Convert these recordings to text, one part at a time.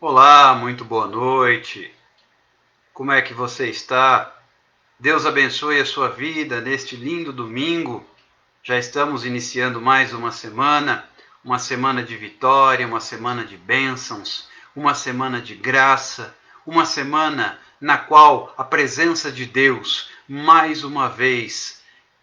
Olá, muito boa noite. Como é que você está? Deus abençoe a sua vida neste lindo domingo. Já estamos iniciando mais uma semana de vitória, uma semana de bênçãos, uma semana de graça, uma semana na qual a presença de Deus, mais uma vez,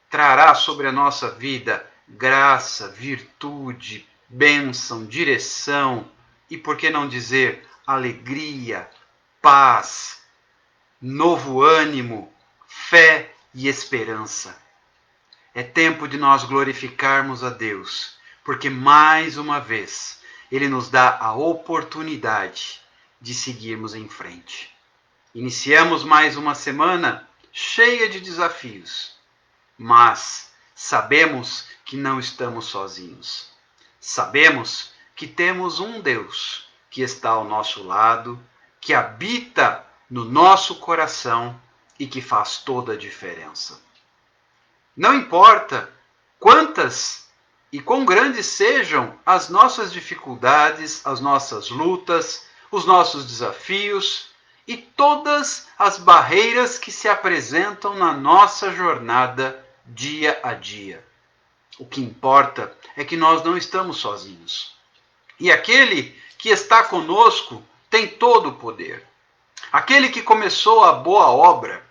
trará sobre a nossa vida graça, virtude, bênção, direção e, por que não dizer, alegria, paz, novo ânimo, fé e esperança. É tempo de nós glorificarmos a Deus, porque mais uma vez Ele nos dá a oportunidade de seguirmos em frente. Iniciamos mais uma semana cheia de desafios, mas sabemos que não estamos sozinhos. Sabemos que temos um Deus que está ao nosso lado, que habita no nosso coração e que faz toda a diferença. Não importa quantas e quão grandes sejam as nossas dificuldades, as nossas lutas, os nossos desafios e todas as barreiras que se apresentam na nossa jornada dia a dia. O que importa é que nós não estamos sozinhos. E aquele que está conosco tem todo o poder. Aquele que começou a boa obra,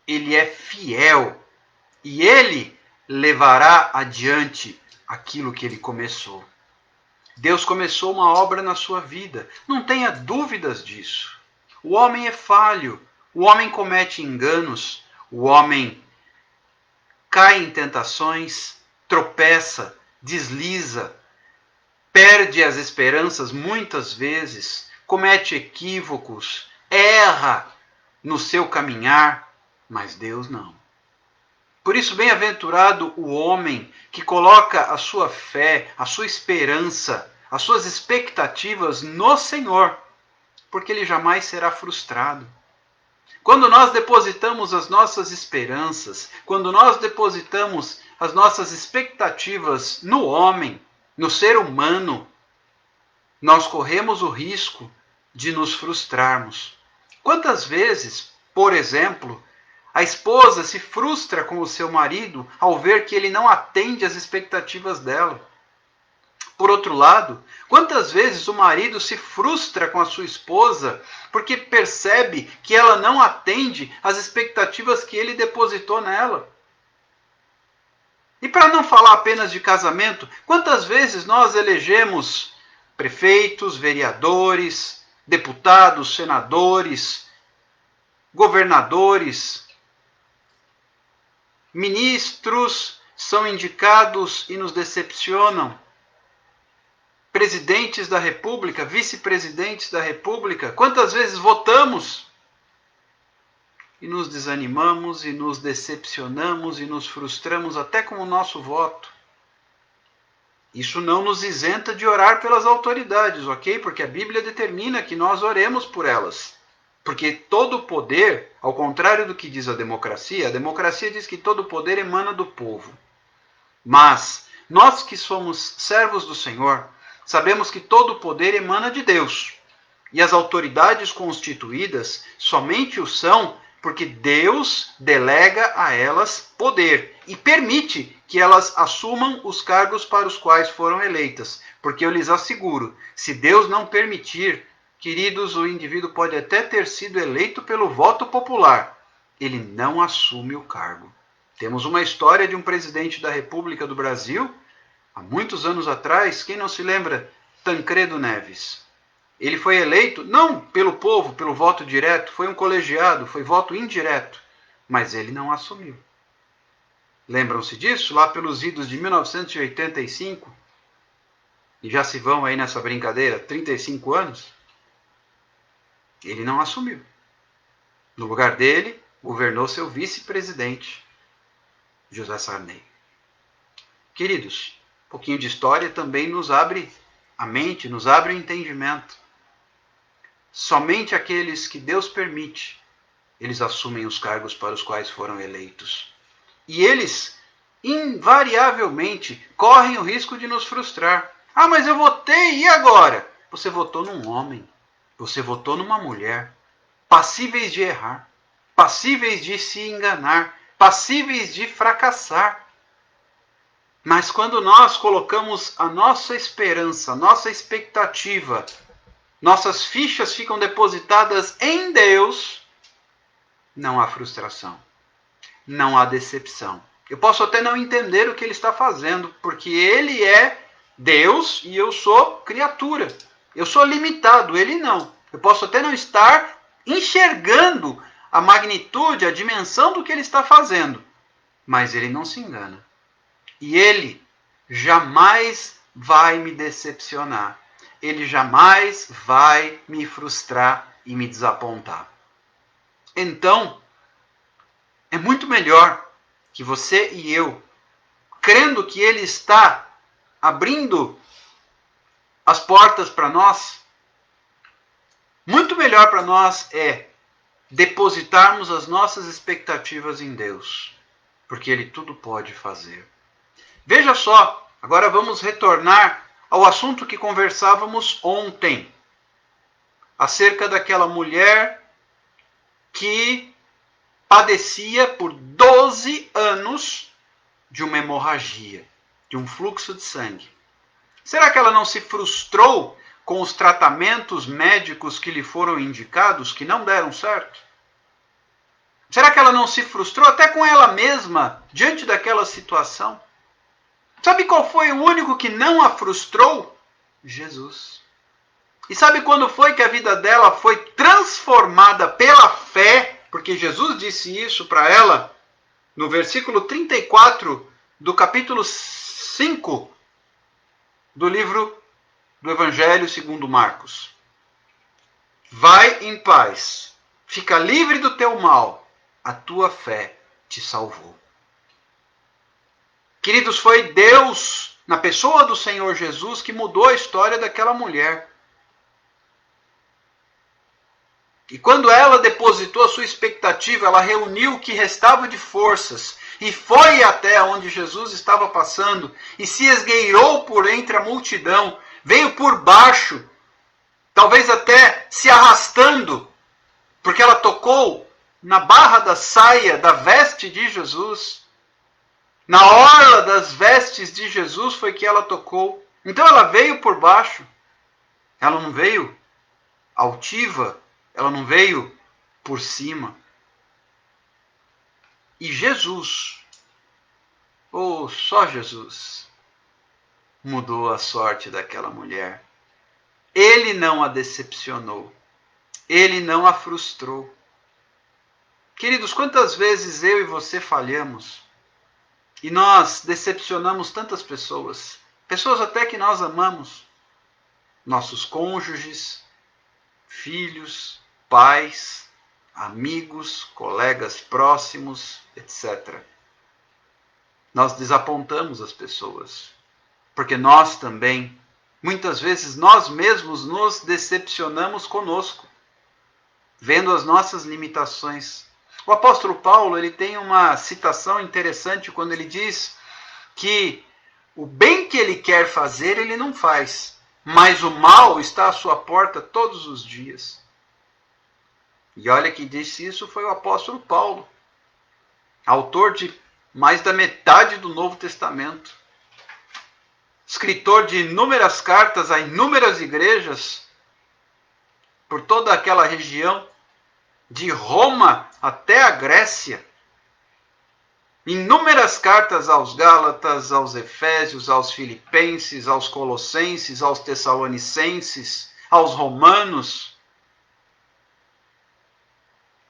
ele é fiel e ele levará adiante aquilo que ele começou. Deus começou uma obra na sua vida, não tenha dúvidas disso. O homem é falho, o homem comete enganos, o homem cai em tentações, tropeça, desliza, perde as esperanças muitas vezes, comete equívocos, erra no seu caminhar, mas Deus não. Por isso, bem-aventurado o homem que coloca a sua fé, a sua esperança, as suas expectativas no Senhor, porque ele jamais será frustrado. Quando nós depositamos as nossas esperanças, quando nós depositamos as nossas expectativas no homem, no ser humano, nós corremos o risco de nos frustrarmos. Quantas vezes, por exemplo, a esposa se frustra com o seu marido ao ver que ele não atende às expectativas dela? Por outro lado, quantas vezes o marido se frustra com a sua esposa porque percebe que ela não atende às expectativas que ele depositou nela? E para não falar apenas de casamento, quantas vezes nós elegemos prefeitos, vereadores, deputados, senadores, governadores, ministros são indicados e nos decepcionam. Presidentes da República, vice-presidentes da República, quantas vezes votamos e nos desanimamos e nos decepcionamos e nos frustramos até com o nosso voto. Isso não nos isenta de orar pelas autoridades, ok? Porque a Bíblia determina que nós oremos por elas. Porque todo o poder, ao contrário do que diz a democracia diz que todo o poder emana do povo. Mas nós que somos servos do Senhor, sabemos que todo o poder emana de Deus. E as autoridades constituídas somente o são porque Deus delega a elas poder e permite que elas assumam os cargos para os quais foram eleitas. Porque eu lhes asseguro, se Deus não permitir, queridos, o indivíduo pode até ter sido eleito pelo voto popular, ele não assume o cargo. Temos uma história de um presidente da República do Brasil, há muitos anos atrás, quem não se lembra? Tancredo Neves. Ele foi eleito, não pelo povo, pelo voto direto, foi um colegiado, foi voto indireto, mas ele não assumiu. Lembram-se disso? Lá pelos idos de 1985, e já se vão aí nessa brincadeira, 35 anos, ele não assumiu. No lugar dele, governou seu vice-presidente, José Sarney. Queridos, um pouquinho de história também nos abre a mente, nos abre o entendimento. Somente aqueles que Deus permite, eles assumem os cargos para os quais foram eleitos. E eles, invariavelmente, correm o risco de nos frustrar. Ah, mas eu votei, e agora? Você votou num homem. Você votou numa mulher, passíveis de errar, passíveis de se enganar, passíveis de fracassar. Mas quando nós colocamos a nossa esperança, a nossa expectativa, nossas fichas ficam depositadas em Deus, não há frustração, não há decepção. Eu posso até não entender o que ele está fazendo, porque ele é Deus e eu sou criatura. Eu sou limitado, ele não. Eu posso até não estar enxergando a magnitude, a dimensão do que ele está fazendo, mas ele não se engana. E ele jamais vai me decepcionar. Ele jamais vai me frustrar e me desapontar. Então, é muito melhor que você e eu, crendo que ele está abrindo as portas para nós, muito melhor para nós é depositarmos as nossas expectativas em Deus, porque ele tudo pode fazer. Veja só, agora vamos retornar ao assunto que conversávamos ontem, acerca daquela mulher que padecia por 12 anos de uma hemorragia, de um fluxo de sangue. Será que ela não se frustrou com os tratamentos médicos que lhe foram indicados, que não deram certo? Será que ela não se frustrou até com ela mesma, diante daquela situação? Sabe qual foi o único que não a frustrou? Jesus. E sabe quando foi que a vida dela foi transformada pela fé? Porque Jesus disse isso para ela no versículo 34 do capítulo 5 do livro do Evangelho segundo Marcos. Vai em paz, fica livre do teu mal, a tua fé te salvou. Queridos, foi Deus, na pessoa do Senhor Jesus, que mudou a história daquela mulher. E quando ela depositou a sua expectativa, ela reuniu o que restava de forças e foi até onde Jesus estava passando e se esgueirou por entre a multidão, veio por baixo, talvez até se arrastando, porque ela tocou na barra da saia, da veste de Jesus. Na orla das vestes de Jesus foi que ela tocou. Então ela veio por baixo. Ela não veio altiva. Ela não veio por cima. E Jesus, só Jesus, mudou a sorte daquela mulher. Ele não a decepcionou. Ele não a frustrou. Queridos, quantas vezes eu e você falhamos? E nós decepcionamos tantas pessoas, pessoas até que nós amamos, nossos cônjuges, filhos, pais, amigos, colegas próximos, etc. Nós desapontamos as pessoas, porque nós também, muitas vezes nós mesmos nos decepcionamos conosco, vendo as nossas limitações. O apóstolo Paulo, ele tem uma citação interessante quando ele diz que o bem que ele quer fazer, ele não faz, mas o mal está à sua porta todos os dias. E olha que disse isso foi o apóstolo Paulo, autor de mais da metade do Novo Testamento, escritor de inúmeras cartas a inúmeras igrejas por toda aquela região, de Roma até a Grécia. Inúmeras cartas aos Gálatas, aos Efésios, aos Filipenses, aos Colossenses, aos Tessalonicenses, aos Romanos.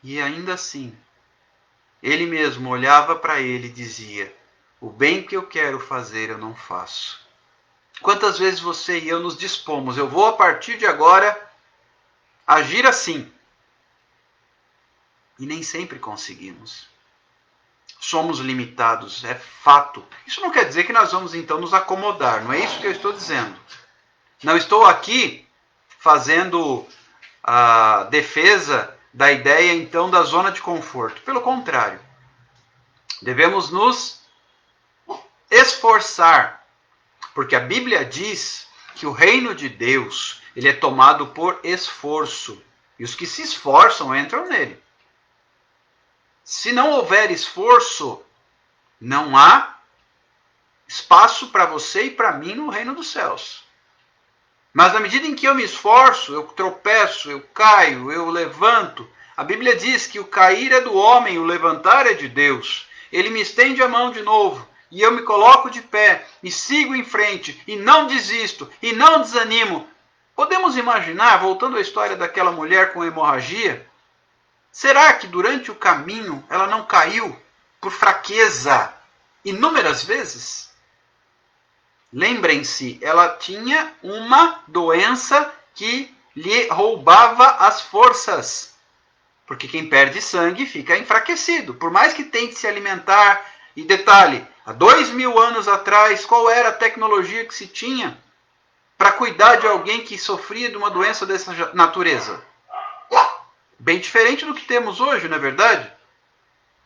E ainda assim, ele mesmo olhava para ele e dizia: o bem que eu quero fazer eu não faço. Quantas vezes você e eu nos dispomos, eu vou a partir de agora agir assim. E nem sempre conseguimos. Somos limitados, é fato. Isso não quer dizer que nós vamos então nos acomodar, não é isso que eu estou dizendo. Não estou aqui fazendo a defesa da ideia então da zona de conforto. Pelo contrário, devemos nos esforçar, porque a Bíblia diz que o reino de Deus, ele é tomado por esforço. E os que se esforçam entram nele. Se não houver esforço, não há espaço para você e para mim no reino dos céus. Mas na medida em que eu me esforço, eu tropeço, eu caio, eu levanto. A Bíblia diz que o cair é do homem, o levantar é de Deus. Ele me estende a mão de novo e eu me coloco de pé e sigo em frente e não desisto e não desanimo. Podemos imaginar, voltando à história daquela mulher com hemorragia, será que durante o caminho ela não caiu por fraqueza inúmeras vezes? Lembrem-se, ela tinha uma doença que lhe roubava as forças. Porque quem perde sangue fica enfraquecido. Por mais que tente se alimentar. E detalhe, há 2000 anos atrás, qual era a tecnologia que se tinha para cuidar de alguém que sofria de uma doença dessa natureza? Bem diferente do que temos hoje, não é verdade?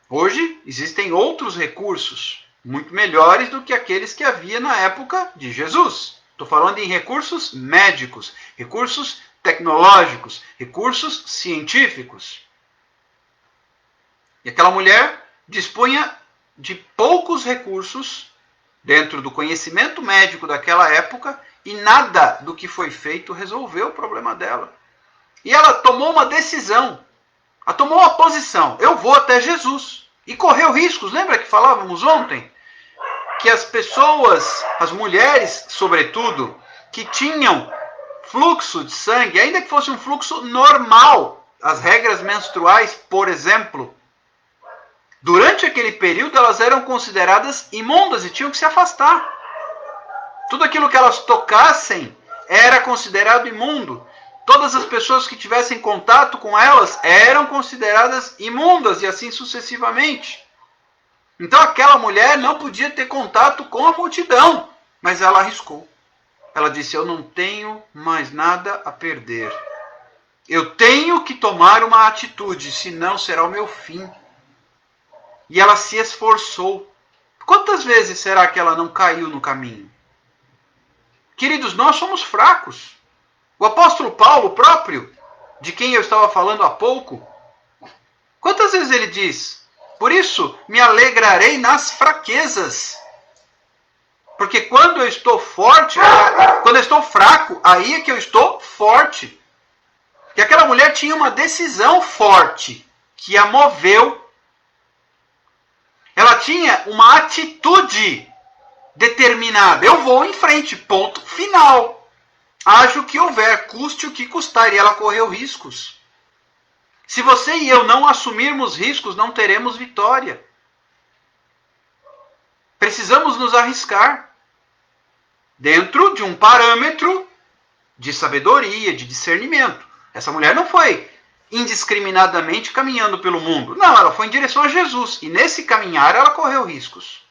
Hoje existem outros recursos, muito melhores do que aqueles que havia na época de Jesus. Estou falando em recursos médicos, recursos tecnológicos, recursos científicos. E aquela mulher dispunha de poucos recursos dentro do conhecimento médico daquela época e nada do que foi feito resolveu o problema dela. E ela tomou uma decisão, ela tomou uma posição, eu vou até Jesus. E correu riscos, lembra que falávamos ontem? Que as pessoas, as mulheres sobretudo, que tinham fluxo de sangue, ainda que fosse um fluxo normal, as regras menstruais, por exemplo, durante aquele período elas eram consideradas imundas e tinham que se afastar. Tudo aquilo que elas tocassem era considerado imundo. Todas as pessoas que tivessem contato com elas eram consideradas imundas e assim sucessivamente. Então aquela mulher não podia ter contato com a multidão, mas ela arriscou. Ela disse, eu não tenho mais nada a perder. Eu tenho que tomar uma atitude, senão será o meu fim. E ela se esforçou. Quantas vezes será que ela não caiu no caminho? Queridos, nós somos fracos. O apóstolo Paulo próprio, de quem eu estava falando há pouco, quantas vezes ele diz, por isso me alegrarei nas fraquezas. Porque quando eu estou forte, quando eu estou fraco, aí é que eu estou forte. E aquela mulher tinha uma decisão forte, que a moveu. Ela tinha uma atitude determinada. Eu vou em frente, ponto final. Haja o que houver, custe o que custar. E ela correu riscos. Se você e eu não assumirmos riscos, não teremos vitória. Precisamos nos arriscar. Dentro de um parâmetro de sabedoria, de discernimento. Essa mulher não foi indiscriminadamente caminhando pelo mundo. Não, ela foi em direção a Jesus. E nesse caminhar ela correu riscos.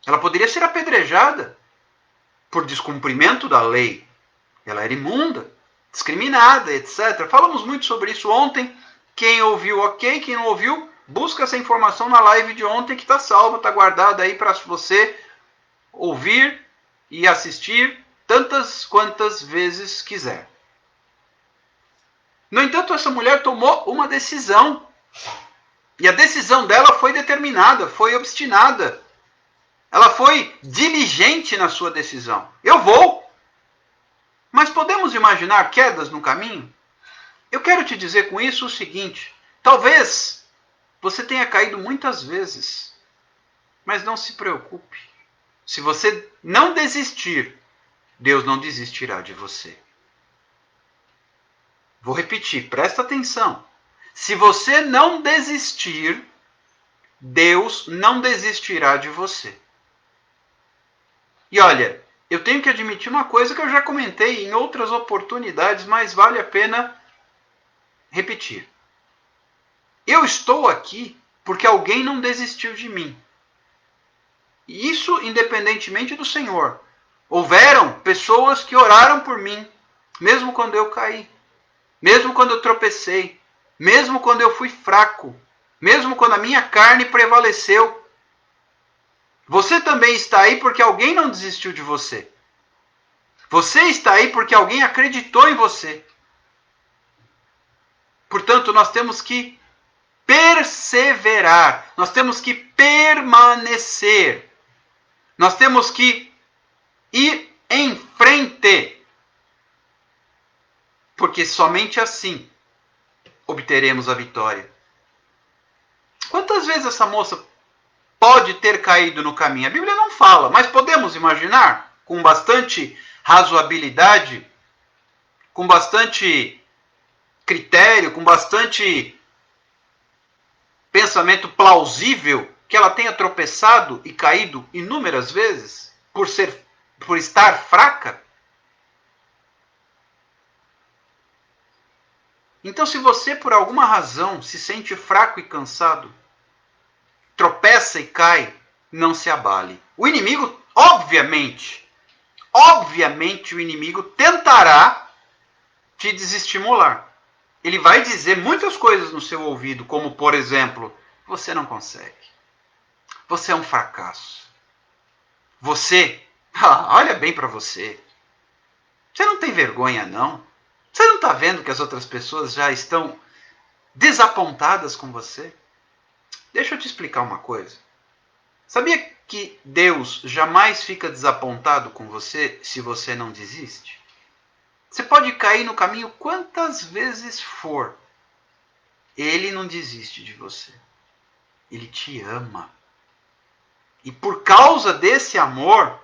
Ela poderia ser apedrejada por descumprimento da lei. Ela era imunda, discriminada, etc. Falamos muito sobre isso ontem. Quem ouviu, ok. Quem não ouviu, busca essa informação na live de ontem que está salva, está guardada aí para você ouvir e assistir tantas quantas vezes quiser. No entanto, essa mulher tomou uma decisão. E a decisão dela foi determinada, foi obstinada. Ela foi diligente na sua decisão. Eu vou. Mas podemos imaginar quedas no caminho? Eu quero te dizer com isso o seguinte. Talvez você tenha caído muitas vezes. Mas não se preocupe. Se você não desistir, Deus não desistirá de você. Vou repetir, presta atenção. Se você não desistir, Deus não desistirá de você. E olha, eu tenho que admitir uma coisa que eu já comentei em outras oportunidades, mas vale a pena repetir. Eu estou aqui porque alguém não desistiu de mim. E isso independentemente do Senhor. Houveram pessoas que oraram por mim, mesmo quando eu caí, mesmo quando eu tropecei, mesmo quando eu fui fraco, mesmo quando a minha carne prevaleceu. Você também está aí porque alguém não desistiu de você. Você está aí porque alguém acreditou em você. Portanto, nós temos que perseverar, nós temos que permanecer, nós temos que ir em frente, porque somente assim obteremos a vitória. Quantas vezes essa moça pode ter caído no caminho? A Bíblia não fala, mas podemos imaginar com bastante razoabilidade, com bastante critério, com bastante pensamento plausível, que ela tenha tropeçado e caído inúmeras vezes por estar fraca? Então, se você por alguma razão se sente fraco e cansado, tropeça e cai, não se abale. O inimigo, obviamente o inimigo tentará te desestimular. Ele vai dizer muitas coisas no seu ouvido, como, por exemplo, você não consegue. Você é um fracasso. Você, olha bem para você. Você não tem vergonha, não? Você não está vendo que as outras pessoas já estão desapontadas com você? Deixa eu te explicar uma coisa. Sabia que Deus jamais fica desapontado com você se você não desiste? Você pode cair no caminho quantas vezes for. Ele não desiste de você. Ele te ama. E por causa desse amor,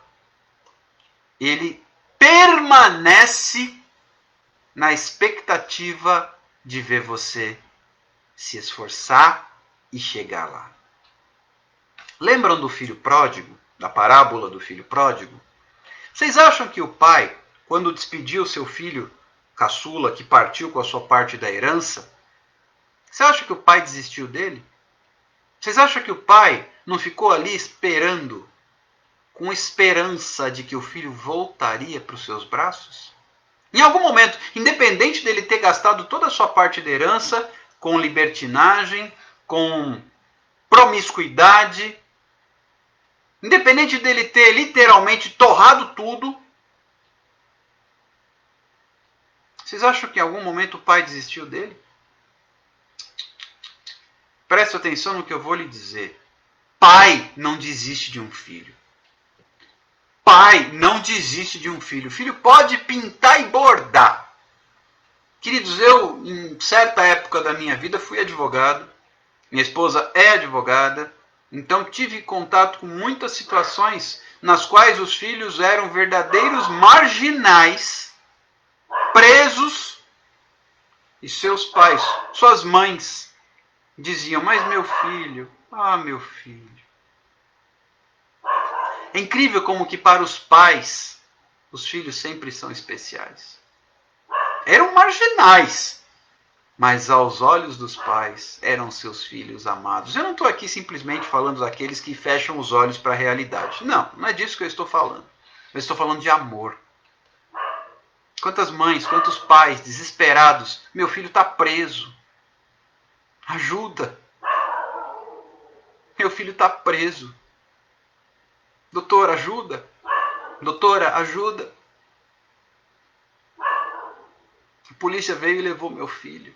ele permanece na expectativa de ver você se esforçar e chegar lá. Lembram do filho pródigo? Da parábola do filho pródigo? Vocês acham que o pai, quando despediu seu filho caçula, que partiu com a sua parte da herança, você acha que o pai desistiu dele? Vocês acham que o pai não ficou ali esperando, com esperança de que o filho voltaria para os seus braços? Em algum momento, independente dele ter gastado toda a sua parte da herança com libertinagem, com promiscuidade, independente dele ter literalmente torrado tudo, vocês acham que em algum momento o pai desistiu dele? Preste atenção no que eu vou lhe dizer. Pai não desiste de um filho. Pai não desiste de um filho. O filho pode pintar e bordar. Queridos, eu, em certa época da minha vida, fui advogado. Minha esposa é advogada. Então tive contato com muitas situações nas quais os filhos eram verdadeiros marginais, presos, e seus pais, suas mães, diziam, mas meu filho, meu filho. É incrível como que para os pais, os filhos sempre são especiais. Eram marginais, mas aos olhos dos pais eram seus filhos amados. Eu não estou aqui simplesmente falando daqueles que fecham os olhos para a realidade. Não, não é disso que eu estou falando. Eu estou falando de amor. Quantas mães, quantos pais desesperados, meu filho está preso. Ajuda. Meu filho está preso. Doutor, ajuda. Doutora, ajuda. A polícia veio e levou meu filho.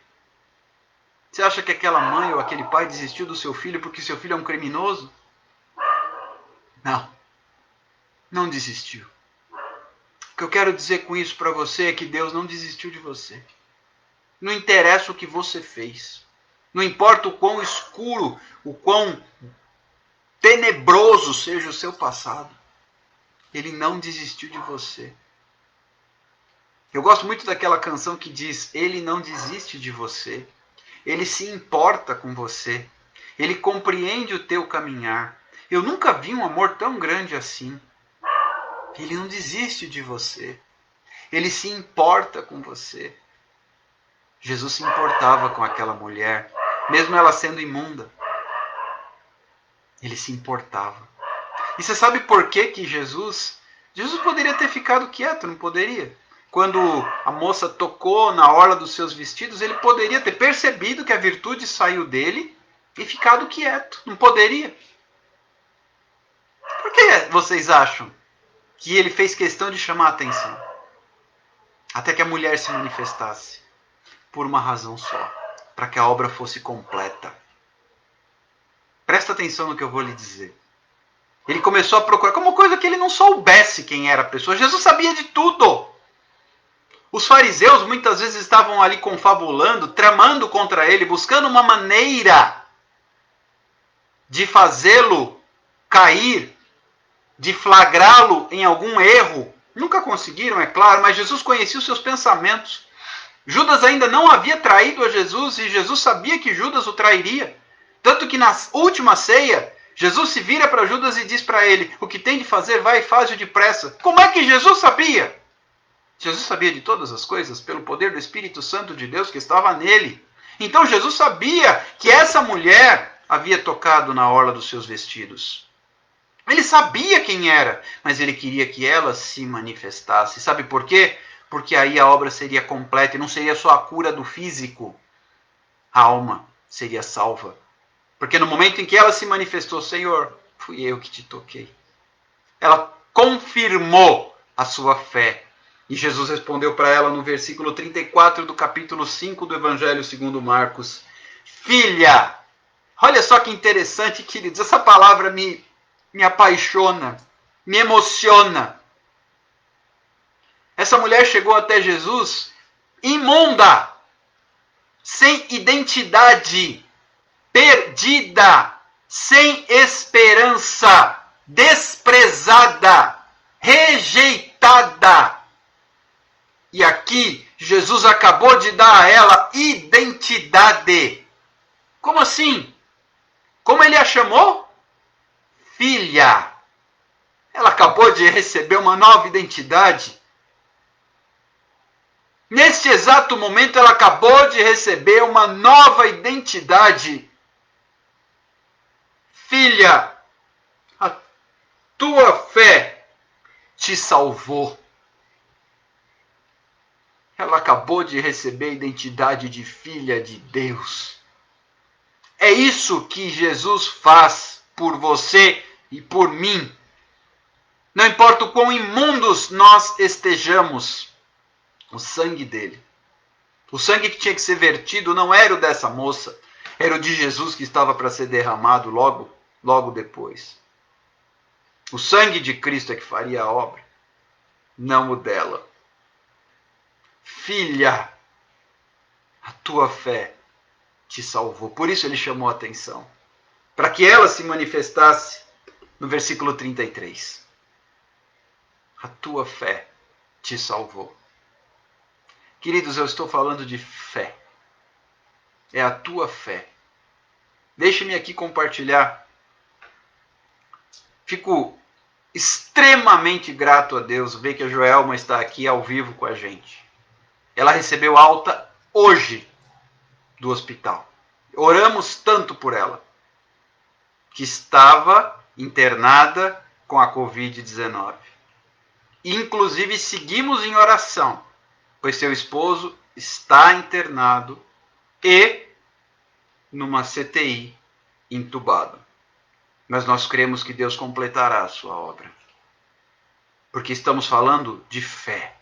Você acha que aquela mãe ou aquele pai desistiu do seu filho porque seu filho é um criminoso? Não. Não desistiu. O que eu quero dizer com isso para você é que Deus não desistiu de você. Não interessa o que você fez. Não importa o quão escuro, o quão tenebroso seja o seu passado. Ele não desistiu de você. Eu gosto muito daquela canção que diz, ele não desiste de você. Ele se importa com você. Ele compreende o teu caminhar. Eu nunca vi um amor tão grande assim. Ele não desiste de você. Ele se importa com você. Jesus se importava com aquela mulher, mesmo ela sendo imunda. Ele se importava. E você sabe por que Jesus poderia ter ficado quieto, não poderia? Quando a moça tocou na orla dos seus vestidos, ele poderia ter percebido que a virtude saiu dele e ficado quieto. Não poderia? Por que vocês acham que ele fez questão de chamar a atenção? até que a mulher se manifestasse, por uma razão só, para que a obra fosse completa. Presta atenção no que eu vou lhe dizer. Ele começou a procurar, como coisa que ele não soubesse quem era a pessoa. Jesus sabia de tudo. Os fariseus muitas vezes estavam ali confabulando, tramando contra ele, buscando uma maneira de fazê-lo cair, de flagrá-lo em algum erro. Nunca conseguiram, é claro, mas Jesus conhecia os seus pensamentos. Judas ainda não havia traído a Jesus e Jesus sabia que Judas o trairia. Tanto que na última ceia, Jesus se vira para Judas e diz para ele, o que tem de fazer, vai e faz-o depressa. Como é que Jesus sabia? Jesus sabia de todas as coisas pelo poder do Espírito Santo de Deus que estava nele. Então Jesus sabia que essa mulher havia tocado na orla dos seus vestidos. Ele sabia quem era, mas ele queria que ela se manifestasse. Sabe por quê? Porque aí a obra seria completa e não seria só a cura do físico. A alma seria salva. Porque no momento em que ela se manifestou, Senhor, fui eu que te toquei. Ela confirmou a sua fé. E Jesus respondeu para ela no versículo 34 do capítulo 5 do Evangelho segundo Marcos. Filha! Olha só que interessante, queridos. Essa palavra me apaixona, me emociona. Essa mulher chegou até Jesus imunda, sem identidade, perdida, sem esperança, desprezada, rejeitada. E aqui Jesus acabou de dar a ela identidade. Como assim? Como ele a chamou? Filha. Ela acabou de receber uma nova identidade. Neste exato momento, ela acabou de receber uma nova identidade. Filha, a tua fé te salvou. Ela acabou de receber a identidade de filha de Deus. É isso que Jesus faz por você e por mim. Não importa o quão imundos nós estejamos, o sangue dele. O sangue que tinha que ser vertido não era o dessa moça, era o de Jesus que estava para ser derramado logo depois. O sangue de Cristo é que faria a obra, não o dela. Filha, a tua fé te salvou. Por isso ele chamou a atenção. Para que ela se manifestasse no versículo 33. A tua fé te salvou. Queridos, eu estou falando de fé. É a tua fé. Deixe-me aqui compartilhar. Fico extremamente grato a Deus ver que a Joelma está aqui ao vivo com a gente. Ela recebeu alta hoje do hospital. Oramos tanto por ela, que estava internada com a Covid-19. Inclusive, seguimos em oração, pois seu esposo está internado e numa CTI entubado. Mas nós cremos que Deus completará a sua obra. Porque estamos falando de fé.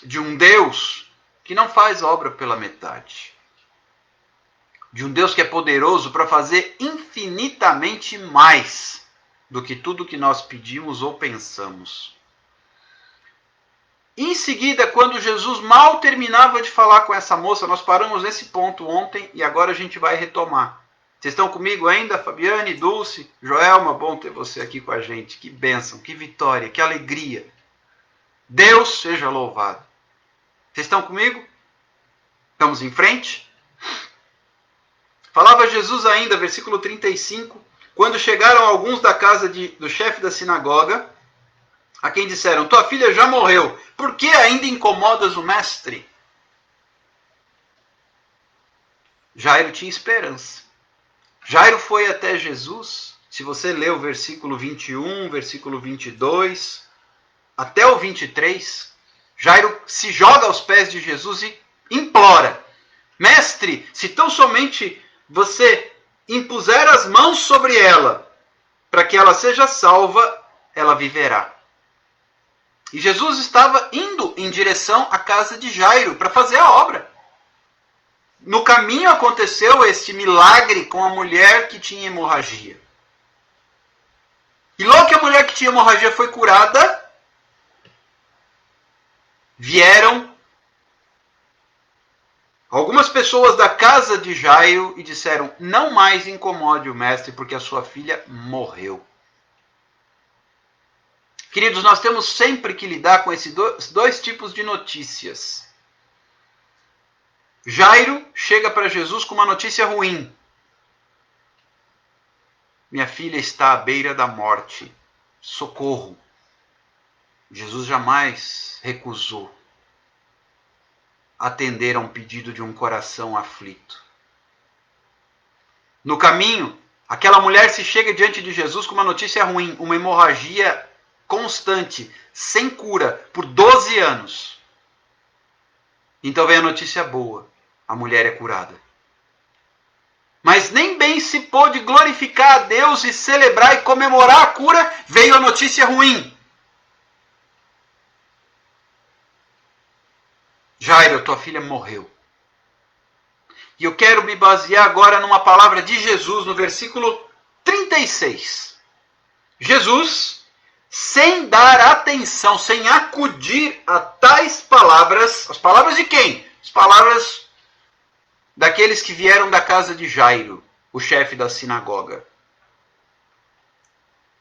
De um Deus que não faz obra pela metade. De um Deus que é poderoso para fazer infinitamente mais do que tudo que nós pedimos ou pensamos. Em seguida, quando Jesus mal terminava de falar com essa moça, nós paramos nesse ponto ontem e agora a gente vai retomar. Vocês estão comigo ainda? Fabiane, Dulce, Joelma, bom ter você aqui com a gente. Que bênção, que vitória, que alegria. Deus seja louvado. Vocês estão comigo? Estamos em frente? Falava Jesus ainda, versículo 35, quando chegaram alguns da casa do chefe da sinagoga, a quem disseram, tua filha já morreu, por que ainda incomodas o mestre? Jairo tinha esperança. Jairo foi até Jesus, se você ler o versículo 21, versículo 22, até o 23, Jairo se joga aos pés de Jesus e implora, mestre, se tão somente você impuser as mãos sobre ela, para que ela seja salva, ela viverá. E Jesus estava indo em direção à casa de Jairo para fazer a obra. No caminho aconteceu este milagre com a mulher que tinha hemorragia. E logo que a mulher que tinha hemorragia foi curada, vieram algumas pessoas da casa de Jairo e disseram: não mais incomode o mestre, porque a sua filha morreu. Queridos, nós temos sempre que lidar com esses dois tipos de notícias. Jairo chega para Jesus com uma notícia ruim. Minha filha está à beira da morte. Socorro. Jesus jamais recusou atender a um pedido de um coração aflito. No caminho, aquela mulher se chega diante de Jesus com uma notícia ruim, uma hemorragia constante, sem cura, por 12 anos. Então vem a notícia boa, a mulher é curada. Mas nem bem se pôde glorificar a Deus e celebrar e comemorar a cura, veio a notícia ruim. Jairo, tua filha morreu. E eu quero me basear agora numa palavra de Jesus, no versículo 36. Jesus, sem dar atenção, sem acudir a tais palavras, as palavras de quem? As palavras daqueles que vieram da casa de Jairo, o chefe da sinagoga.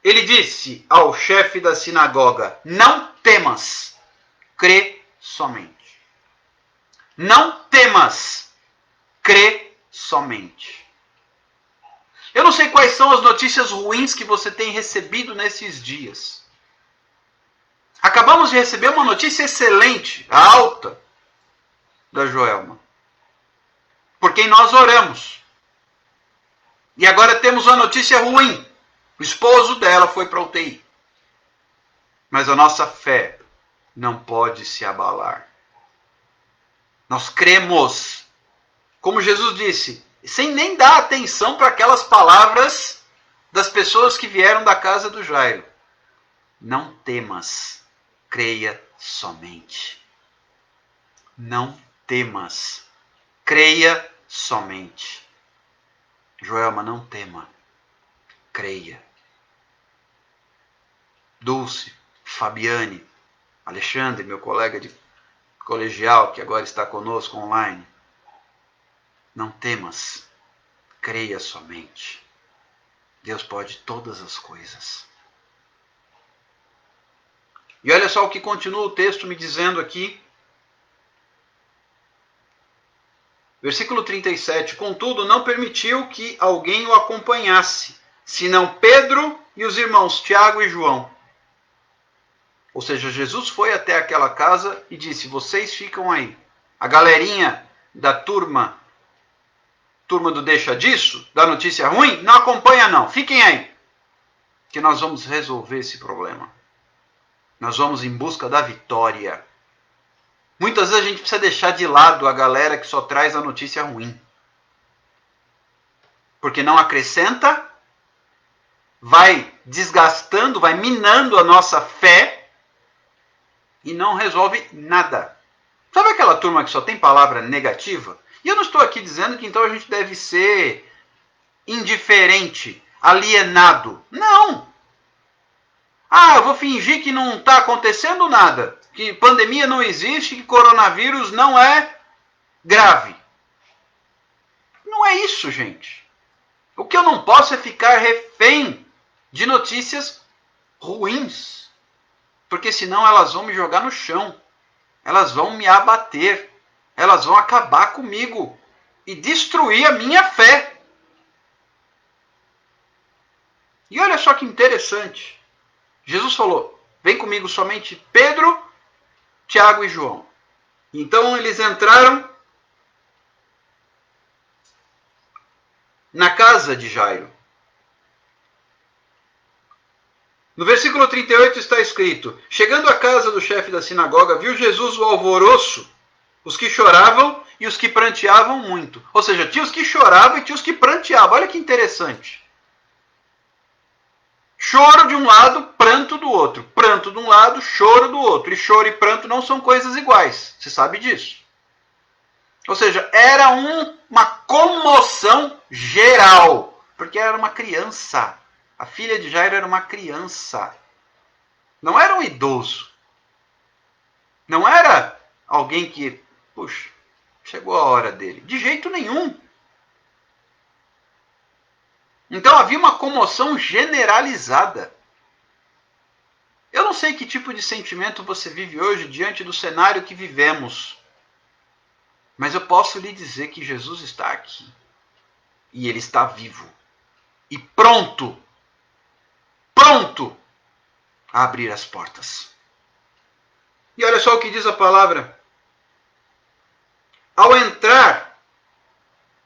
Ele disse ao chefe da sinagoga: não temas, crê somente. Não temas, crê somente. Eu não sei quais são as notícias ruins que você tem recebido nesses dias. Acabamos de receber uma notícia excelente, alta, da Joelma, por quem nós oramos. E agora temos uma notícia ruim. O esposo dela foi para a UTI. Mas a nossa fé não pode se abalar. Nós cremos, como Jesus disse, sem nem dar atenção para aquelas palavras das pessoas que vieram da casa do Jairo. Não temas, creia somente. Não temas, creia somente. Joelma, não tema, creia. Dulce, Fabiane, Alexandre, meu colega de colegial, que agora está conosco online. Não temas, creia somente. Deus pode todas as coisas. E olha só o que continua o texto me dizendo aqui. Versículo 37. Contudo, não permitiu que alguém o acompanhasse, senão Pedro e os irmãos Tiago e João. Ou seja, Jesus foi até aquela casa e disse: vocês ficam aí. A galerinha da turma do deixa disso, da notícia ruim, não acompanha não. Fiquem aí, que nós vamos resolver esse problema. Nós vamos em busca da vitória. Muitas vezes a gente precisa deixar de lado a galera que só traz a notícia ruim. Porque não acrescenta, vai desgastando, vai minando a nossa fé e não resolve nada. Sabe aquela turma que só tem palavra negativa? E eu não estou aqui dizendo que então a gente deve ser indiferente, alienado. Não! Eu vou fingir que não está acontecendo nada, que pandemia não existe, que coronavírus não é grave. Não é isso, gente. O que eu não posso é ficar refém de notícias ruins, porque senão elas vão me jogar no chão, elas vão me abater, elas vão acabar comigo e destruir a minha fé. E olha só que interessante. Jesus falou: vem comigo somente Pedro, Tiago e João. Então eles entraram na casa de Jairo. No versículo 38 está escrito: chegando à casa do chefe da sinagoga, viu Jesus o alvoroço, os que choravam e os que pranteavam muito. Ou seja, tinha os que choravam e tinha os que pranteavam. Olha que interessante. Choro de um lado, pranto do outro. Pranto de um lado, choro do outro. E choro e pranto não são coisas iguais. Você sabe disso. Ou seja, era uma comoção geral. Porque era uma criança. A filha de Jairo era uma criança. Não era um idoso. Não era alguém que, puxa, chegou a hora dele. De jeito nenhum. Então havia uma comoção generalizada. Eu não sei que tipo de sentimento você vive hoje diante do cenário que vivemos. Mas eu posso lhe dizer que Jesus está aqui. E ele está vivo. E pronto a abrir as portas. E olha só o que diz a palavra. Ao entrar,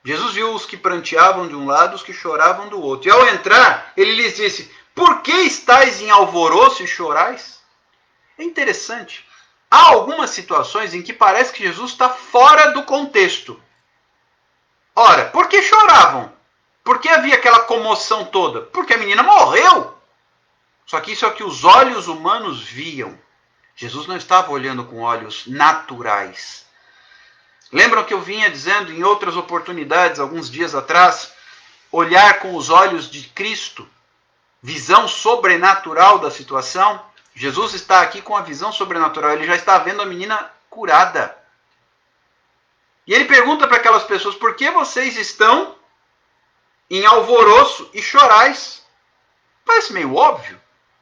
Jesus viu os que pranteavam de um lado, os que choravam do outro. E ao entrar, ele lhes disse: por que estáis em alvoroço e chorais? É interessante. Há algumas situações em que parece que Jesus está fora do contexto. Ora, por que choravam? Por que havia aquela comoção toda? Porque a menina morreu. Só que isso é o que os olhos humanos viam. Jesus não estava olhando com olhos naturais. Lembram que eu vinha dizendo em outras oportunidades, alguns dias atrás, olhar com os olhos de Cristo, visão sobrenatural da situação? Jesus está aqui com a visão sobrenatural, ele já está vendo a menina curada. E ele pergunta para aquelas pessoas: por que vocês estão em alvoroço e chorais? Parece meio óbvio.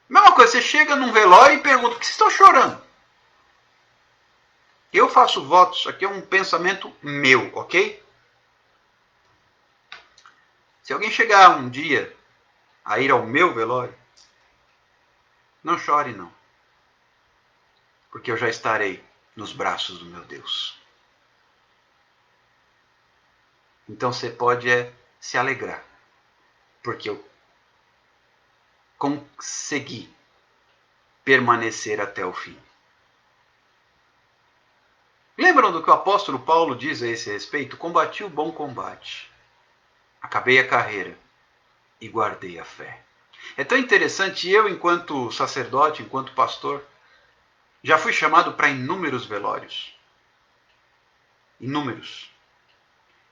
Mesma coisa, você chega num velório e pergunta: por que vocês estão chorando? Eu faço votos, isso aqui é um pensamento meu, ok? Se alguém chegar um dia a ir ao meu velório, não chore não. Porque eu já estarei nos braços do meu Deus. Então você pode se alegrar. Porque eu consegui permanecer até o fim. Lembram do que o apóstolo Paulo diz a esse respeito? Combati o bom combate, acabei a carreira e guardei a fé. É tão interessante, eu enquanto sacerdote, enquanto pastor, já fui chamado para inúmeros velórios. Inúmeros.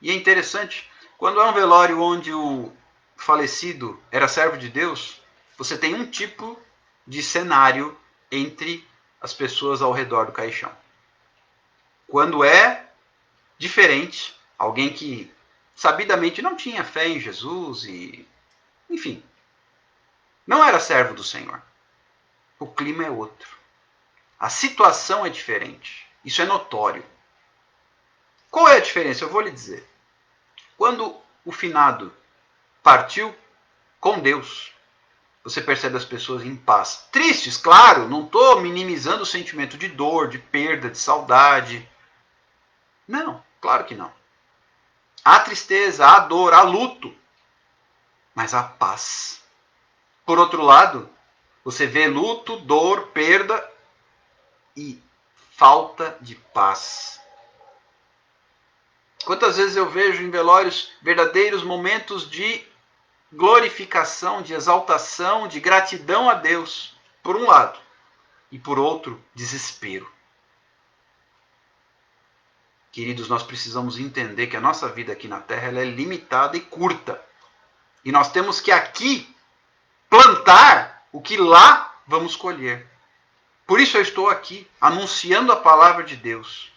E é interessante, quando é um velório onde o falecido era servo de Deus, você tem um tipo de cenário entre as pessoas ao redor do caixão. Quando é diferente, alguém que sabidamente não tinha fé em Jesus e, enfim, não era servo do Senhor. O clima é outro. A situação é diferente. Isso é notório. Qual é a diferença? Eu vou lhe dizer. Quando o finado partiu com Deus, você percebe as pessoas em paz. Tristes, claro, não estou minimizando o sentimento de dor, de perda, de saudade. Não, claro que não. Há tristeza, há dor, há luto, mas há paz. Por outro lado, você vê luto, dor, perda e falta de paz. Quantas vezes eu vejo em velórios verdadeiros momentos de glorificação, de exaltação, de gratidão a Deus, por um lado, e por outro, desespero. Queridos, nós precisamos entender que a nossa vida aqui na Terra ela é limitada e curta. E nós temos que aqui plantar o que lá vamos colher. Por isso eu estou aqui, anunciando a palavra de Deus,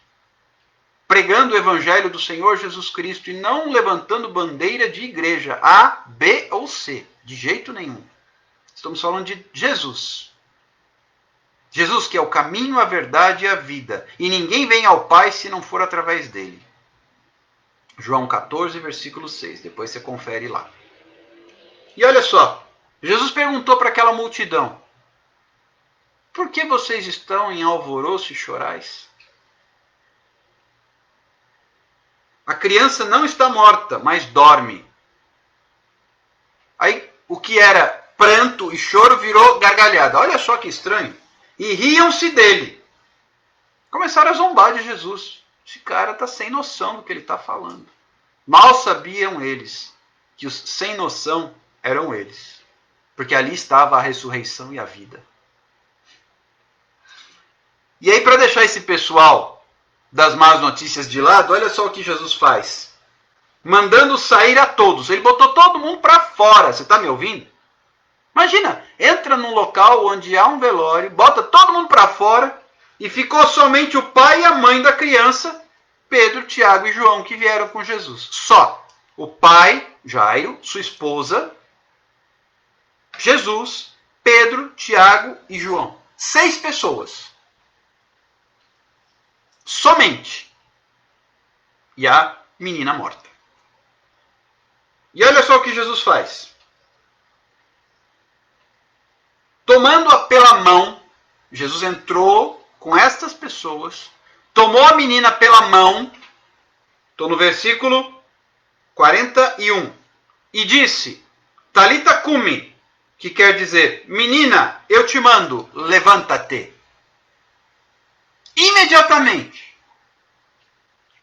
pregando o evangelho do Senhor Jesus Cristo e não levantando bandeira de igreja A, B ou C, de jeito nenhum. Estamos falando de Jesus. Jesus que é o caminho, a verdade e a vida. E ninguém vem ao Pai se não for através dele. João 14, versículo 6. Depois você confere lá. E olha só. Jesus perguntou para aquela multidão: por que vocês estão em alvoroço e chorais? A criança não está morta, mas dorme. Aí o que era pranto e choro virou gargalhada. Olha só que estranho. E riam-se dele. Começaram a zombar de Jesus. Esse cara está sem noção do que ele está falando. Mal sabiam eles que os sem noção eram eles. porque ali estava a ressurreição e a vida. E aí, para deixar esse pessoal das más notícias de lado, olha só o que Jesus faz. Mandando sair a todos. Ele botou todo mundo para fora. Você está me ouvindo? Imagina, entra num local onde há um velório, bota todo mundo para fora e ficou somente o pai e a mãe da criança, Pedro, Tiago e João, que vieram com Jesus. Só. O pai, Jairo, sua esposa, Jesus, Pedro, Tiago e João. 6 pessoas. Somente. E a menina morta. E olha só o que Jesus faz. Tomando-a pela mão, Jesus entrou com estas pessoas, tomou a menina pela mão, estou no versículo 41, e disse, Talita cumi, que quer dizer, menina, eu te mando, levanta-te. Imediatamente,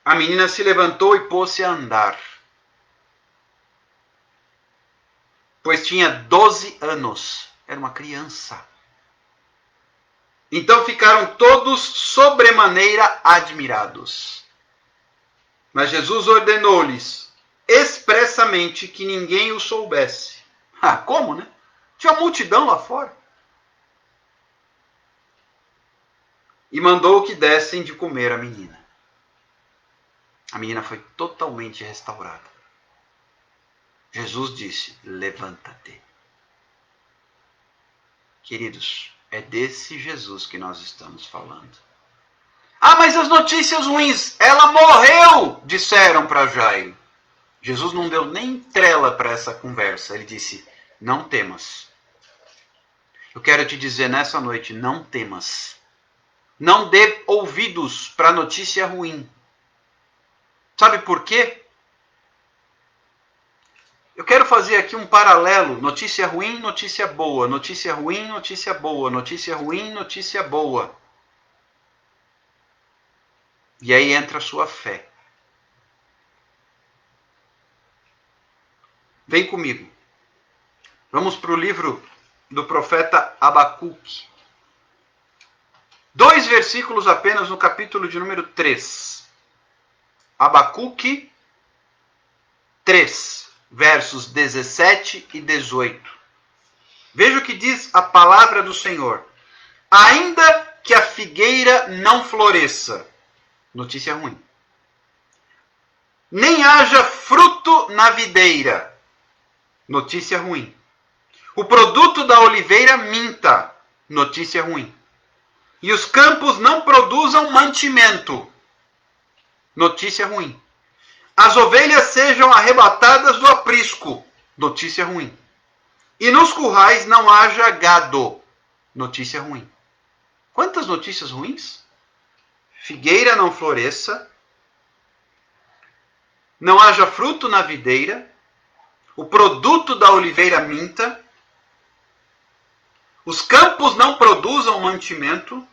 a menina se levantou e pôs-se a andar, pois tinha 12 anos, era uma criança. Então ficaram todos sobremaneira admirados. Mas Jesus ordenou-lhes expressamente que ninguém o soubesse. Ah, como, né? Tinha uma multidão lá fora. E mandou que dessem de comer a menina. A menina foi totalmente restaurada. Jesus disse, levanta-te. Queridos, é desse Jesus que nós estamos falando. Ah, mas as notícias ruins, ela morreu, disseram para Jairo. Jesus não deu nem trela para essa conversa. Ele disse, não temas. Eu quero te dizer nessa noite, não temas. Não dê ouvidos para a notícia ruim. Sabe por quê? Eu quero fazer aqui um paralelo. Notícia ruim, notícia boa. Notícia ruim, notícia boa. Notícia ruim, notícia boa. E aí entra a sua fé. Vem comigo. Vamos para o livro do profeta Abacuque. 2 versículos apenas no capítulo de número 3. Abacuque 3, versos 17 e 18. Veja o que diz a palavra do Senhor. Ainda que a figueira não floresça, notícia ruim, nem haja fruto na videira, notícia ruim, o produto da oliveira minta, notícia ruim, e os campos não produzam mantimento, notícia ruim, as ovelhas sejam arrebatadas do aprisco, notícia ruim, e nos currais não haja gado, notícia ruim. Quantas notícias ruins? Figueira não floresça, não haja fruto na videira, o produto da oliveira minta, os campos não produzam mantimento,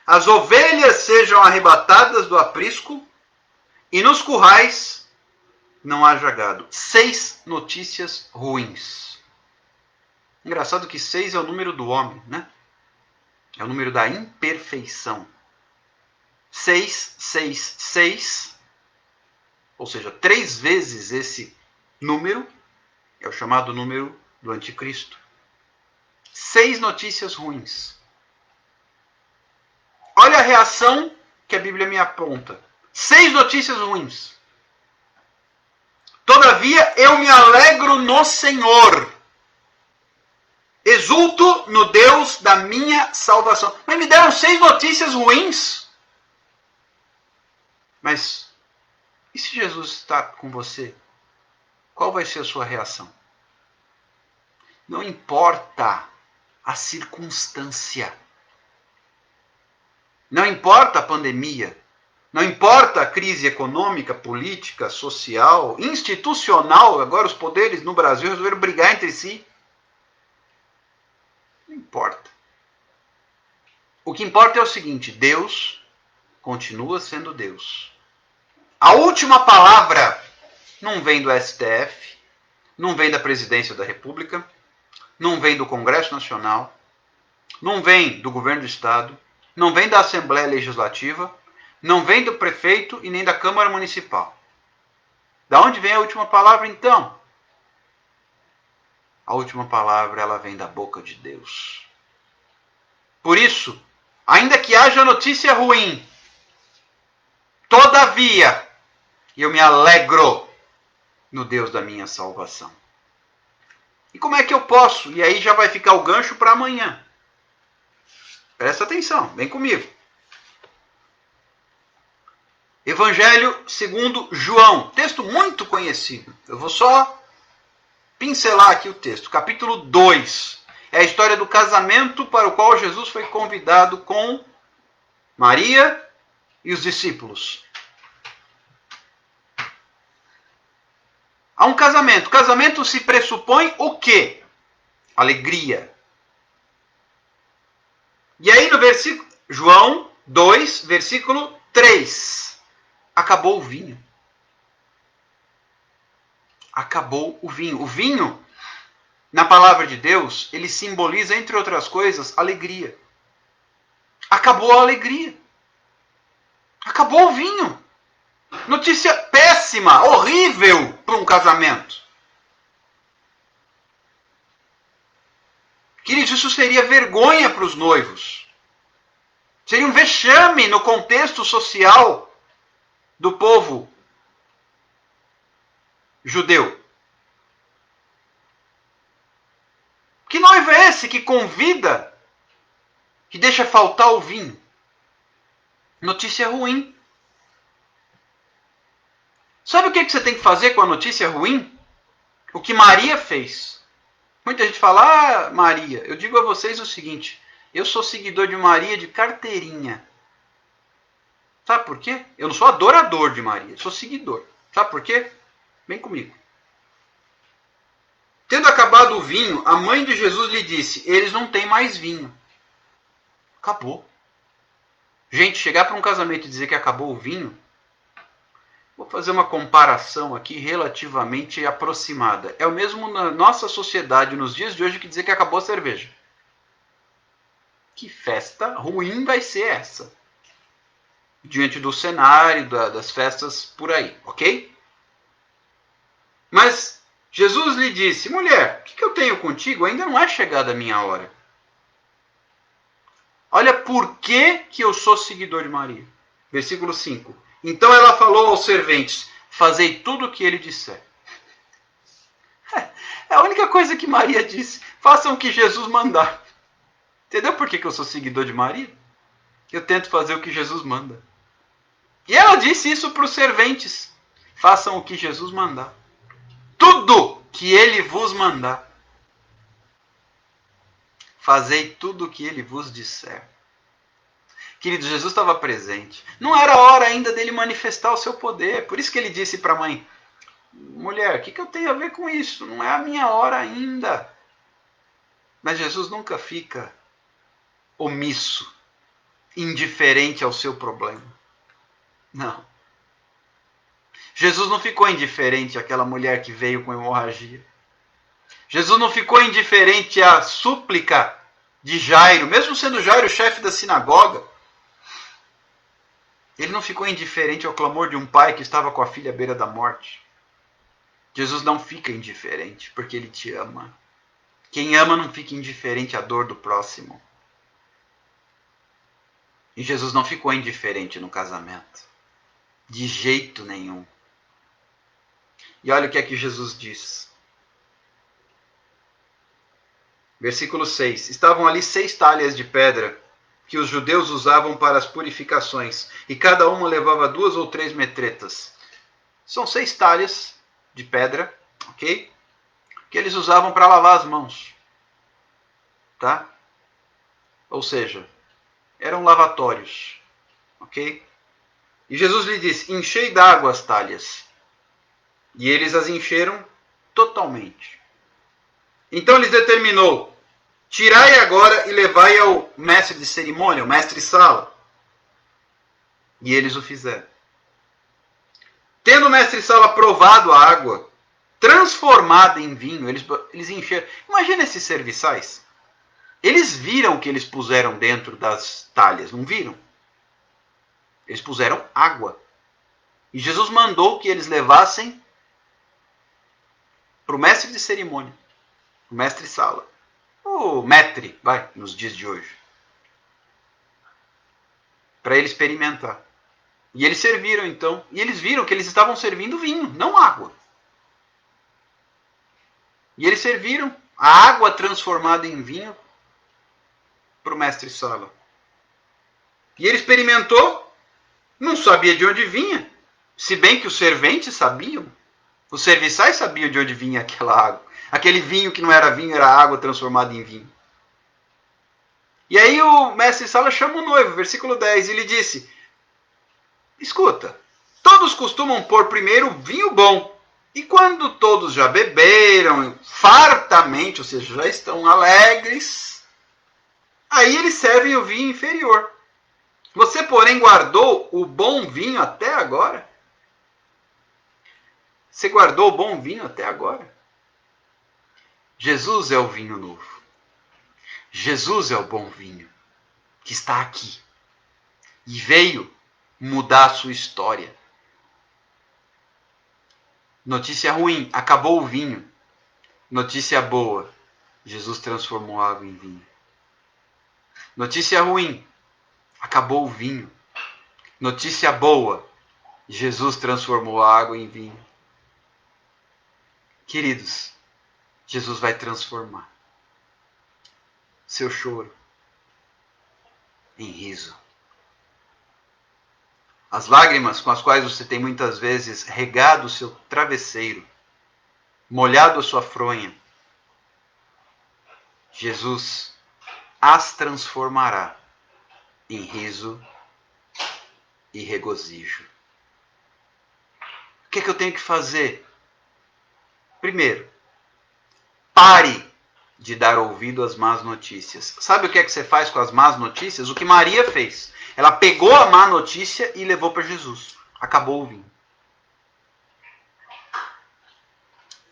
as ovelhas sejam arrebatadas do aprisco e nos currais não haja gado. 6 notícias ruins. Engraçado que 6 é o número do homem, né? É o número da imperfeição. 6, 6, 6, ou seja, 3 vezes esse número é o chamado número do anticristo. 6 notícias ruins. Olha a reação que a Bíblia me aponta. 6 notícias ruins. Todavia eu me alegro no Senhor. Exulto no Deus da minha salvação. Mas me deram 6 notícias ruins. Mas, e se Jesus está com você? Qual vai ser a sua reação? Não importa a circunstância. Não importa a pandemia. Não importa a crise econômica, política, social, institucional. Agora os poderes no Brasil resolveram brigar entre si. Não importa. O que importa é o seguinte, Deus continua sendo Deus. A última palavra não vem do STF, não vem da presidência da República, não vem do Congresso Nacional, não vem do Governo do Estado, não vem da Assembleia Legislativa, não vem do prefeito e nem da Câmara Municipal. Da onde vem a última palavra, então? A última palavra, ela vem da boca de Deus. Por isso, ainda que haja notícia ruim, todavia, eu me alegro no Deus da minha salvação. E como é que eu posso? E aí já vai ficar o gancho para amanhã. Presta atenção, vem comigo. Evangelho segundo João, texto muito conhecido. Eu vou só pincelar aqui o texto. Capítulo 2. É a história do casamento para o qual Jesus foi convidado com Maria e os discípulos. Há um casamento. Casamento se pressupõe o quê? Alegria. E aí no versículo João 2, versículo 3. Acabou o vinho. Acabou o vinho. O vinho, na palavra de Deus, ele simboliza, entre outras coisas, alegria. Acabou a alegria. Acabou o vinho. Notícia péssima, horrível para um casamento. Queridos, isso seria vergonha para os noivos. Seria um vexame no contexto social do povo judeu. Que noivo é esse que convida, que deixa faltar o vinho? Notícia ruim. Sabe o que você tem que fazer com a notícia ruim? O que Maria fez. Muita gente fala, ah, Maria, eu digo a vocês o seguinte, eu sou seguidor de Maria de carteirinha. Sabe por quê? Eu não sou adorador de Maria, sou seguidor. Sabe por quê? Vem comigo. Tendo acabado o vinho, a mãe de Jesus lhe disse, eles não têm mais vinho. Acabou. Gente, chegar para um casamento e dizer que acabou o vinho, vou fazer uma comparação aqui relativamente aproximada. É o mesmo na nossa sociedade, nos dias de hoje, que dizer que acabou a cerveja. Que festa ruim vai ser essa? Diante do cenário das festas por aí, ok? Mas Jesus lhe disse, mulher, o que eu tenho contigo? Ainda não é chegada a minha hora. Olha por que eu sou seguidor de Maria. Versículo 5. Então ela falou aos serventes, fazei tudo o que ele disser. É a única coisa que Maria disse, façam o que Jesus mandar. Entendeu por que eu sou seguidor de Maria? Eu tento fazer o que Jesus manda. E ela disse isso para os serventes, façam o que Jesus mandar. Tudo que ele vos mandar. Fazei tudo o que ele vos disser. Querido, Jesus estava presente. Não era hora ainda dele manifestar o seu poder. Por isso que ele disse para a mãe, mulher, o que eu tenho a ver com isso? Não é a minha hora ainda. Mas Jesus nunca fica omisso, indiferente ao seu problema. Não. Jesus não ficou indiferente àquela mulher que veio com hemorragia. Jesus não ficou indiferente à súplica de Jairo, mesmo sendo Jairo o chefe da sinagoga. Ele não ficou indiferente ao clamor de um pai que estava com a filha à beira da morte. Jesus não fica indiferente, porque ele te ama. Quem ama não fica indiferente à dor do próximo. E Jesus não ficou indiferente no casamento. De jeito nenhum. E olha o que é que Jesus diz. Versículo 6. Estavam ali 6 talhas de pedra que os judeus usavam para as purificações, e cada uma levava 2 ou 3 metretas. São 6 talhas de pedra, ok? Que eles usavam para lavar as mãos. Tá? Ou seja, eram lavatórios, ok? E Jesus lhe disse, enchei d'água as talhas. E eles as encheram totalmente. Então lhes determinou, tirai agora e levai ao mestre de cerimônia, ao mestre-sala. E eles o fizeram. Tendo o mestre-sala provado a água, transformada em vinho. Eles encheram. Imagina esses serviçais. Eles viram o que eles puseram dentro das talhas, não viram? Eles puseram água. E Jesus mandou que eles levassem para o mestre de cerimônia, o mestre sala, o maître, nos dias de hoje, para ele experimentar. E eles serviram então, e eles viram que eles estavam servindo vinho, não água. E eles serviram a água transformada em vinho para o mestre sala. E ele experimentou, não sabia de onde vinha, se bem que os serventes sabiam. Os serviçais sabiam de onde vinha aquela água. Aquele vinho que não era vinho, era água transformada em vinho. E aí o mestre sala chama o noivo, versículo 10, e lhe disse: escuta, todos costumam pôr primeiro vinho bom, e quando todos já beberam fartamente, ou seja, já estão alegres, aí eles servem o vinho inferior. Você, porém, guardou o bom vinho até agora? Você guardou o bom vinho até agora? Jesus é o vinho novo. Jesus é o bom vinho que está aqui e veio mudar a sua história. Notícia ruim, acabou o vinho. Notícia boa, Jesus transformou água em vinho. Notícia ruim, acabou o vinho. Notícia boa, Jesus transformou a água em vinho. Queridos, Jesus vai transformar seu choro em riso. As lágrimas com as quais você tem muitas vezes regado o seu travesseiro, molhado a sua fronha, Jesus as transformará em riso e regozijo. O que eu tenho que fazer? Primeiro, pare de dar ouvido às más notícias. Sabe o que você faz com as más notícias? O que Maria fez. Ela pegou a má notícia e levou para Jesus. Acabou o vinho.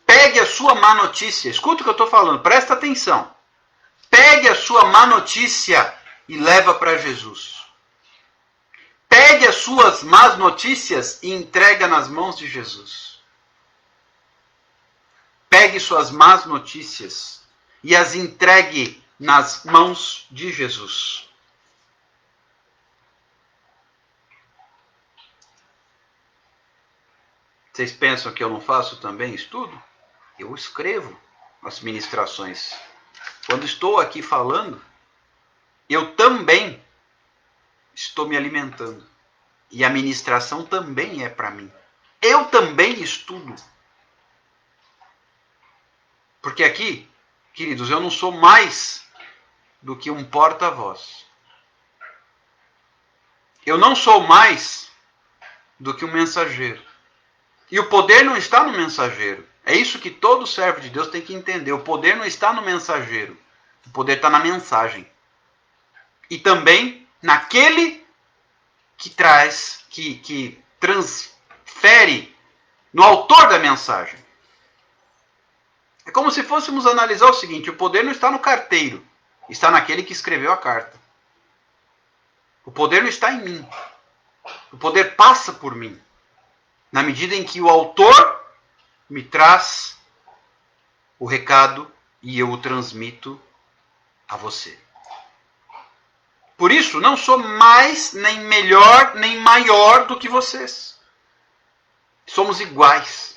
Pegue a sua má notícia. Escuta o que eu estou falando. Presta atenção. Pegue a sua má notícia e leva para Jesus. Pegue as suas más notícias e entrega nas mãos de Jesus. Pegue suas más notícias e as entregue nas mãos de Jesus. Vocês pensam que eu não faço também estudo? Eu escrevo as ministrações. Quando estou aqui falando, eu também estou me alimentando. E a ministração também é para mim. Eu também estudo. Porque aqui, queridos, eu não sou mais do que um porta-voz. Eu não sou mais do que um mensageiro. E o poder não está no mensageiro. É isso que todo servo de Deus tem que entender. O poder não está no mensageiro. O poder está na mensagem. E também naquele que traz, que transfere no autor da mensagem. É como se fôssemos analisar o seguinte: o poder não está no carteiro, está naquele que escreveu a carta. O poder não está em mim. O poder passa por mim, na medida em que o autor me traz o recado e eu o transmito a você. Por isso, não sou mais, nem melhor, nem maior do que vocês. Somos iguais.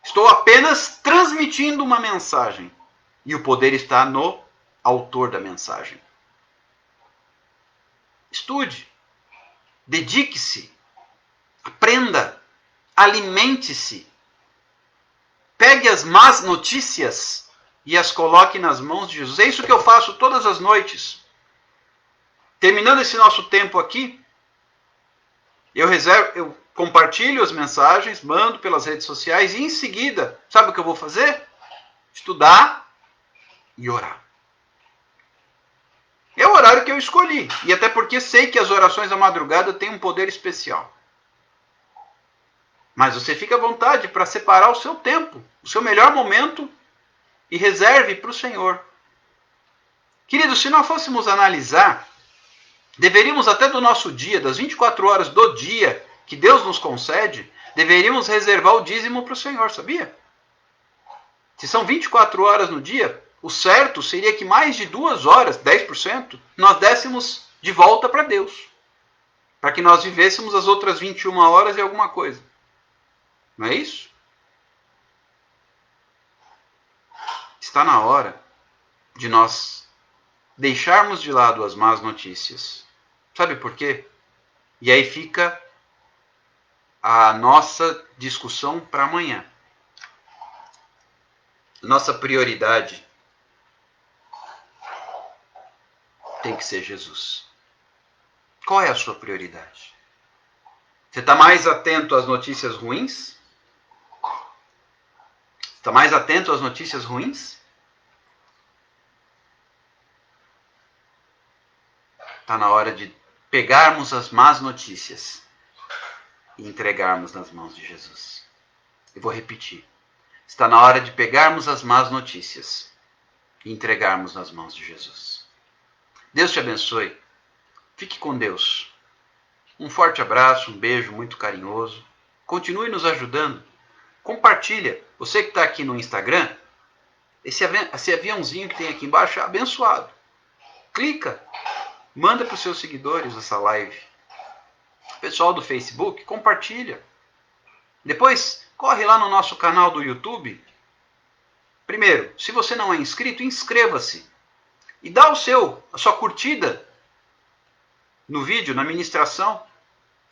Estou apenas transmitindo uma mensagem. E o poder está no autor da mensagem. Estude. Dedique-se. Aprenda. Alimente-se. Pegue as más notícias e as coloque nas mãos de Jesus. É isso que eu faço todas as noites. Terminando esse nosso tempo aqui, eu compartilho as mensagens, mando pelas redes sociais e em seguida, sabe o que eu vou fazer? Estudar e orar. É o horário que eu escolhi. E até porque sei que as orações da madrugada têm um poder especial. Mas você fica à vontade para separar o seu tempo, o seu melhor momento, e reserve para o Senhor. Queridos, se nós fôssemos analisar, deveríamos até do nosso dia, das 24 horas do dia que Deus nos concede, deveríamos reservar o dízimo para o Senhor, sabia? Se são 24 horas no dia, o certo seria que mais de 2 horas, 10%, nós dessemos de volta para Deus. Para que nós vivêssemos as outras 21 horas e alguma coisa. Não é isso? Está na hora de nós deixarmos de lado as más notícias. Sabe por quê? E aí fica a nossa discussão para amanhã. Nossa prioridade tem que ser Jesus. Qual é a sua prioridade? Você está mais atento às notícias ruins? Está mais atento às notícias ruins? Está na hora de pegarmos as más notícias e entregarmos nas mãos de Jesus. Eu vou repetir. Está na hora de pegarmos as más notícias e entregarmos nas mãos de Jesus. Deus te abençoe. Fique com Deus. Um forte abraço, um beijo muito carinhoso. Continue nos ajudando. Compartilha. Você que está aqui no Instagram, esse aviãozinho que tem aqui embaixo é abençoado. Clica. Manda para os seus seguidores essa live. Pessoal do Facebook, compartilha. Depois, corre lá no nosso canal do YouTube. Primeiro, se você não é inscrito, inscreva-se. E dá a sua curtida no vídeo, na ministração.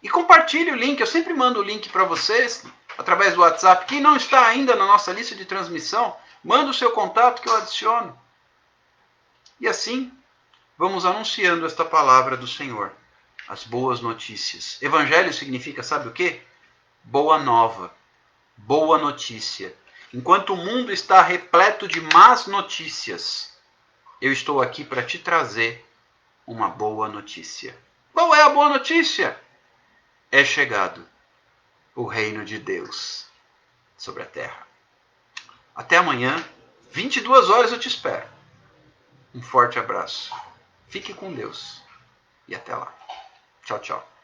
E compartilhe o link. Eu sempre mando o link para vocês através do WhatsApp. Quem não está ainda na nossa lista de transmissão, manda o seu contato que eu adiciono. E assim, vamos anunciando esta palavra do Senhor. As boas notícias. Evangelho significa, sabe o quê? Boa nova. Boa notícia. Enquanto o mundo está repleto de más notícias, eu estou aqui para te trazer uma boa notícia. Qual é a boa notícia? É chegado o reino de Deus sobre a terra. Até amanhã, 22 horas eu te espero. Um forte abraço. Fique com Deus. E até lá. Tchau, tchau.